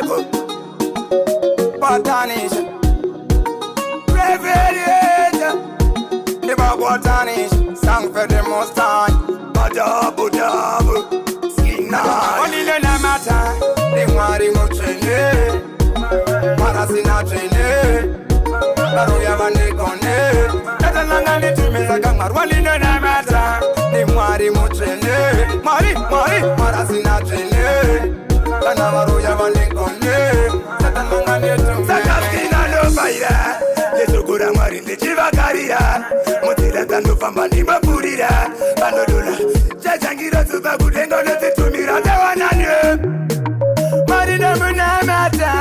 Bible, botanish, reverend, the botanish, sang for the most high, double, skin only the matter, the worry muchene, Marasina trene, Baroya Vandegone, Tatananga to Mizagamar, one in the matter, the worry muchene, Mari, Marasina trene, Tanamaroya Vandegone, Tatananga to Sakaskina no fire, Yesu Kuramari, the Chivakaria, Motila Tanu Fambanima Purida, Bandodula, Jajangira to Babudengo, to Miranda. Marina Munamata,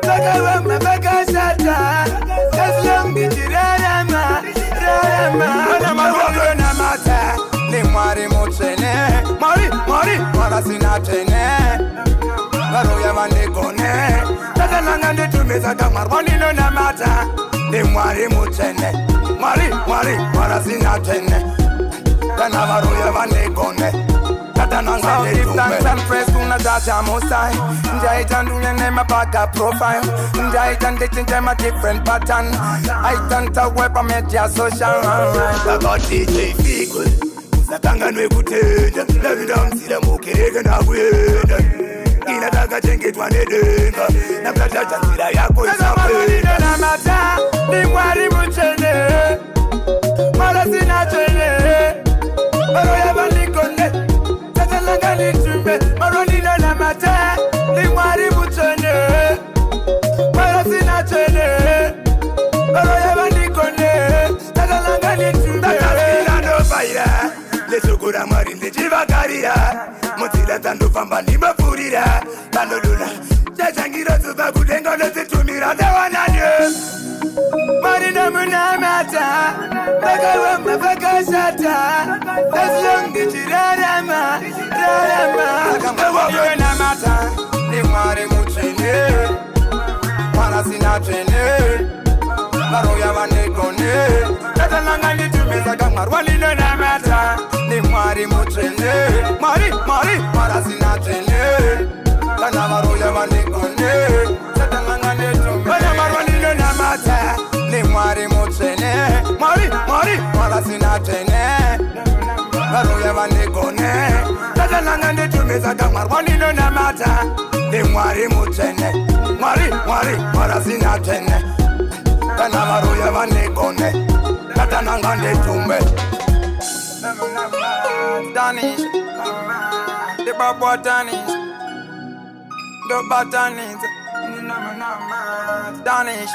Bagawama Bagasata, as long as you Rama, Namata, Nimari Mochene, Mari, Marasina Tene, Baroya Vandegone, Tatananga to Mizagamar, Wanino Namata, Nimari Mochene, Mari, Marasina Tene, Tanavaroya Vandegone. So give thanks and praise to Natasha Most High. Jaitan do your name a back profile. Jaitan they change them a different pattern. I don't talk web on media social. Got DJ Figul. Satanga no kutenda. Davidam sila mukega na kwenda. Ina daga chenge twanedenga. Na plata chanzira yako isape. Na mata ni mwari muchene. Marasina chene. Baroya Vandegone. Marolina na mata, ni mwari muchene, Marasina chene, Baroya Vandegone, Tatananga ni tumbe. Tatananga no fire, Yesu Kuramari ni Chivakaria, Motila Tanu Fambanima Purida, Bandodula, Jajangira to Babudengo, to Miranda Wananya. Marina Munamata, Bagawama Bagasata, as long as you Rama, Namata, Nimari Muchene, Marasina Trene, Baroya Vandegone, Tatananga to Mizagamar, one in the Namata, Nimari Muchene, Mari, Marasina Trene, Tanamaroya Vandegone, Tatananga to Mizagamar, one in the Namata. Nimari Mochene, Mari, Marasina Trene, Baroya Vandegone, Tatananga to Mizagamar, one in the Namata, Nimari Mochene, Mari, Marasina Trene, Tanamaroya Vandegone, Tatananga to me. Danish, the botanish, the botanish, Danish.